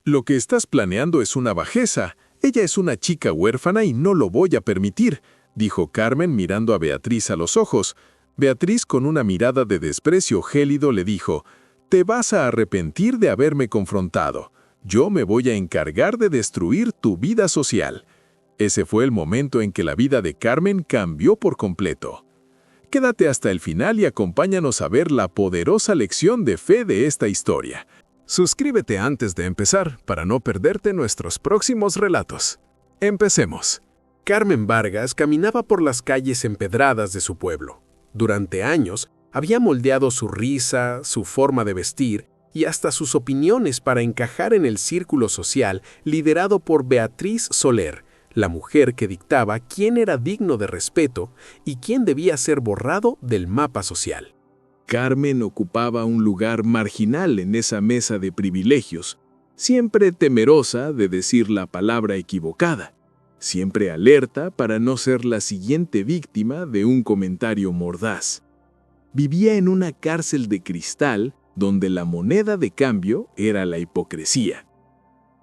Lo que estás planeando es una bajeza. Ella es una chica huérfana y no lo voy a permitir, dijo Carmen mirando a Beatriz a los ojos. Beatriz, con una mirada de desprecio gélido, le dijo: «Te vas a arrepentir de haberme confrontado. Yo me voy a encargar de destruir tu vida social». Ese fue el momento en que la vida de Carmen cambió por completo. Quédate hasta el final y acompáñanos a ver la poderosa lección de fe de esta historia. Suscríbete antes de empezar para no perderte nuestros próximos relatos. Empecemos. Carmen Vargas caminaba por las calles empedradas de su pueblo. Durante años había moldeado su risa, su forma de vestir y hasta sus opiniones para encajar en el círculo social liderado por Beatriz Soler, la mujer que dictaba quién era digno de respeto y quién debía ser borrado del mapa social. Carmen ocupaba un lugar marginal en esa mesa de privilegios, siempre temerosa de decir la palabra equivocada, siempre alerta para no ser la siguiente víctima de un comentario mordaz. Vivía en una cárcel de cristal donde la moneda de cambio era la hipocresía.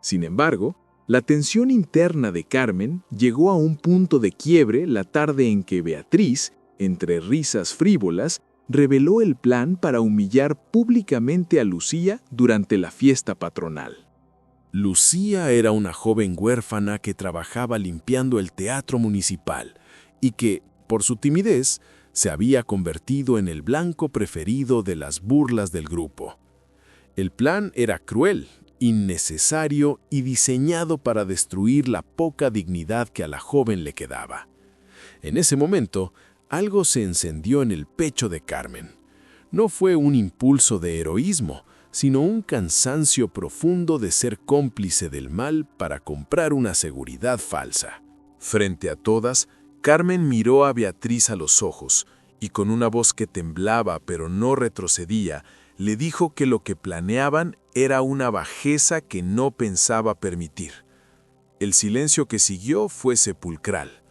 Sin embargo, la tensión interna de Carmen llegó a un punto de quiebre la tarde en que Beatriz, entre risas frívolas, reveló el plan para humillar públicamente a Lucía durante la fiesta patronal. Lucía era una joven huérfana que trabajaba limpiando el teatro municipal y que, por su timidez, se había convertido en el blanco preferido de las burlas del grupo. El plan era cruel, innecesario y diseñado para destruir la poca dignidad que a la joven le quedaba. En ese momento, algo se encendió en el pecho de Carmen. No fue un impulso de heroísmo, sino un cansancio profundo de ser cómplice del mal para comprar una seguridad falsa. Frente a todas, Carmen miró a Beatriz a los ojos y con una voz que temblaba pero no retrocedía, le dijo que lo que planeaban era una bajeza que no pensaba permitir. El silencio que siguió fue sepulcral.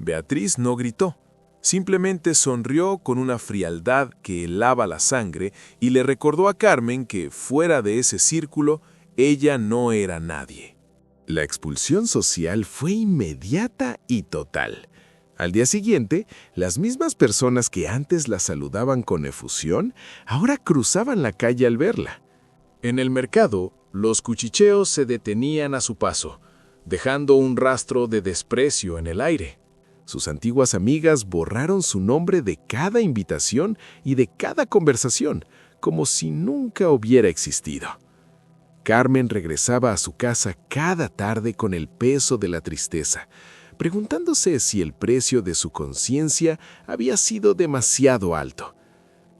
Beatriz no gritó. Simplemente sonrió con una frialdad que helaba la sangre y le recordó a Carmen que, fuera de ese círculo, ella no era nadie. La expulsión social fue inmediata y total. Al día siguiente, las mismas personas que antes la saludaban con efusión, ahora cruzaban la calle al verla. En el mercado, los cuchicheos se detenían a su paso, dejando un rastro de desprecio en el aire. Sus antiguas amigas borraron su nombre de cada invitación y de cada conversación, como si nunca hubiera existido. Carmen regresaba a su casa cada tarde con el peso de la tristeza, preguntándose si el precio de su conciencia había sido demasiado alto.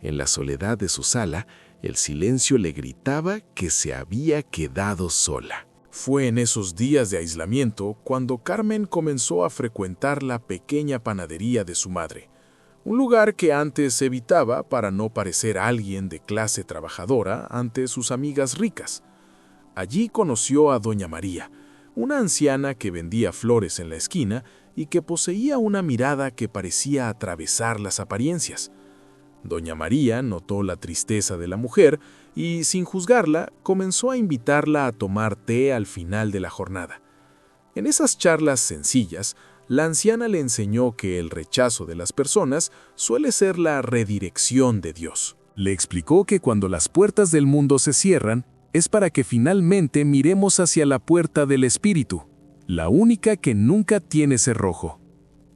En la soledad de su sala, el silencio le gritaba que se había quedado sola. Fue en esos días de aislamiento cuando Carmen comenzó a frecuentar la pequeña panadería de su madre, un lugar que antes evitaba para no parecer alguien de clase trabajadora ante sus amigas ricas. Allí conoció a Doña María, una anciana que vendía flores en la esquina y que poseía una mirada que parecía atravesar las apariencias. Doña María notó la tristeza de la mujer y, sin juzgarla, comenzó a invitarla a tomar té al final de la jornada. En esas charlas sencillas, la anciana le enseñó que el rechazo de las personas suele ser la redirección de Dios. Le explicó que cuando las puertas del mundo se cierran, es para que finalmente miremos hacia la puerta del Espíritu, la única que nunca tiene cerrojo.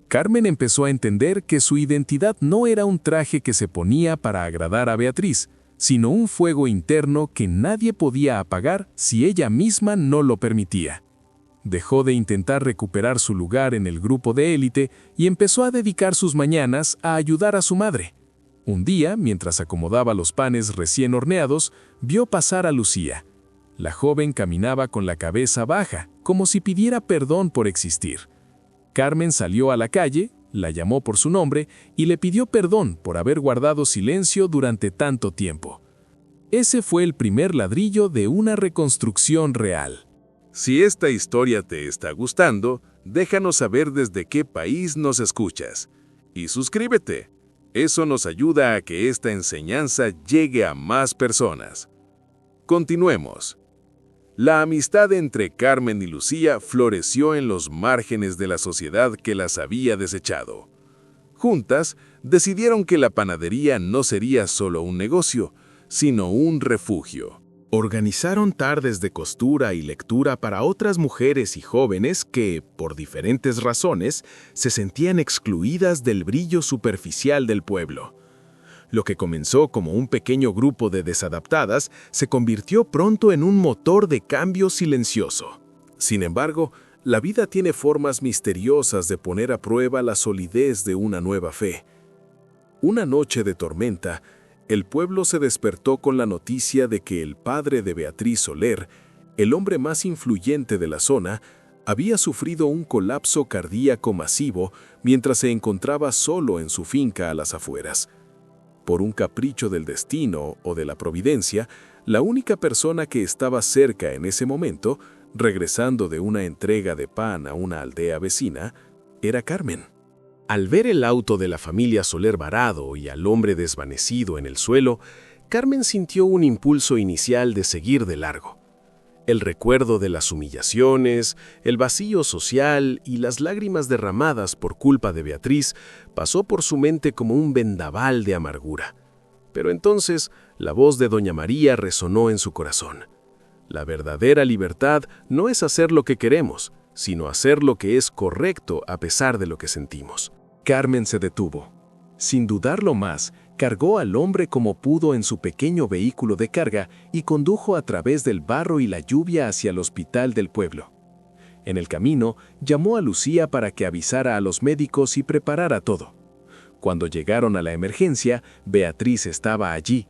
Carmen empezó a entender que su identidad no era un traje que se ponía para agradar a Beatriz, sino un fuego interno que nadie podía apagar si ella misma no lo permitía. Dejó de intentar recuperar su lugar en el grupo de élite y empezó a dedicar sus mañanas a ayudar a su madre. Un día, mientras acomodaba los panes recién horneados, vio pasar a Lucía. La joven caminaba con la cabeza baja, como si pidiera perdón por existir. Carmen salió a la calle, la llamó por su nombre y le pidió perdón por haber guardado silencio durante tanto tiempo. Ese fue el primer ladrillo de una reconstrucción real. Si esta historia te está gustando, déjanos saber desde qué país nos escuchas. Y suscríbete. Eso nos ayuda a que esta enseñanza llegue a más personas. Continuemos. La amistad entre Carmen y Lucía floreció en los márgenes de la sociedad que las había desechado. Juntas, decidieron que la panadería no sería solo un negocio, sino un refugio. Organizaron tardes de costura y lectura para otras mujeres y jóvenes que, por diferentes razones, se sentían excluidas del brillo superficial del pueblo. Lo que comenzó como un pequeño grupo de desadaptadas se convirtió pronto en un motor de cambio silencioso. Sin embargo, la vida tiene formas misteriosas de poner a prueba la solidez de una nueva fe. Una noche de tormenta, el pueblo se despertó con la noticia de que el padre de Beatriz Soler, el hombre más influyente de la zona, había sufrido un colapso cardíaco masivo mientras se encontraba solo en su finca a las afueras. Por un capricho del destino o de la providencia, la única persona que estaba cerca en ese momento, regresando de una entrega de pan a una aldea vecina, era Carmen. Al ver el auto de la familia Soler varado y al hombre desvanecido en el suelo, Carmen sintió un impulso inicial de seguir de largo. El recuerdo de las humillaciones, el vacío social y las lágrimas derramadas por culpa de Beatriz pasó por su mente como un vendaval de amargura. Pero entonces la voz de Doña María resonó en su corazón. La verdadera libertad no es hacer lo que queremos, sino hacer lo que es correcto a pesar de lo que sentimos. Carmen se detuvo. Sin dudarlo más, cargó al hombre como pudo en su pequeño vehículo de carga y condujo a través del barro y la lluvia hacia el hospital del pueblo. En el camino, llamó a Lucía para que avisara a los médicos y preparara todo. Cuando llegaron a la emergencia, Beatriz estaba allí.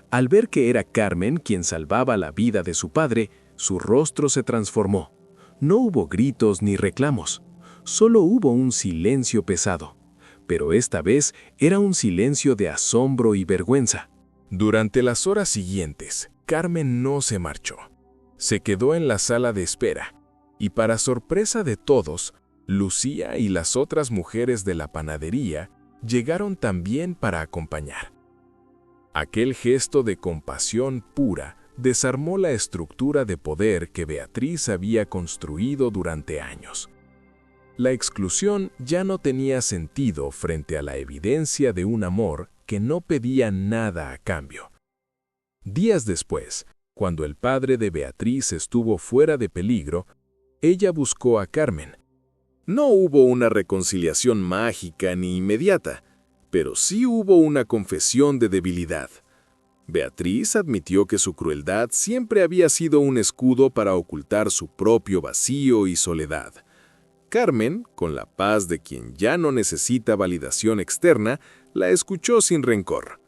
Al ver que era Carmen quien salvaba la vida de su padre, su rostro se transformó. No hubo gritos ni reclamos. Solo hubo un silencio pesado. Pero esta vez era un silencio de asombro y vergüenza. Durante las horas siguientes, Carmen no se marchó. Se quedó en la sala de espera, y para sorpresa de todos, Lucía y las otras mujeres de la panadería llegaron también para acompañar. Aquel gesto de compasión pura desarmó la estructura de poder que Beatriz había construido durante años. La exclusión ya no tenía sentido frente a la evidencia de un amor que no pedía nada a cambio. Días después, cuando el padre de Beatriz estuvo fuera de peligro, ella buscó a Carmen. No hubo una reconciliación mágica ni inmediata, pero sí hubo una confesión de debilidad. Beatriz admitió que su crueldad siempre había sido un escudo para ocultar su propio vacío y soledad. Carmen, con la paz de quien ya no necesita validación externa, la escuchó sin rencor.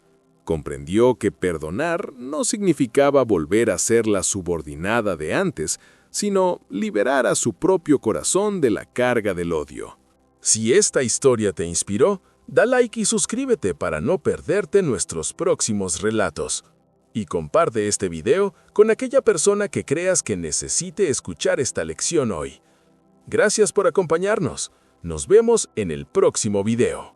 Comprendió que perdonar no significaba volver a ser la subordinada de antes, sino liberar a su propio corazón de la carga del odio. Si esta historia te inspiró, da like y suscríbete para no perderte nuestros próximos relatos. Y comparte este video con aquella persona que creas que necesite escuchar esta lección hoy. Gracias por acompañarnos. Nos vemos en el próximo video.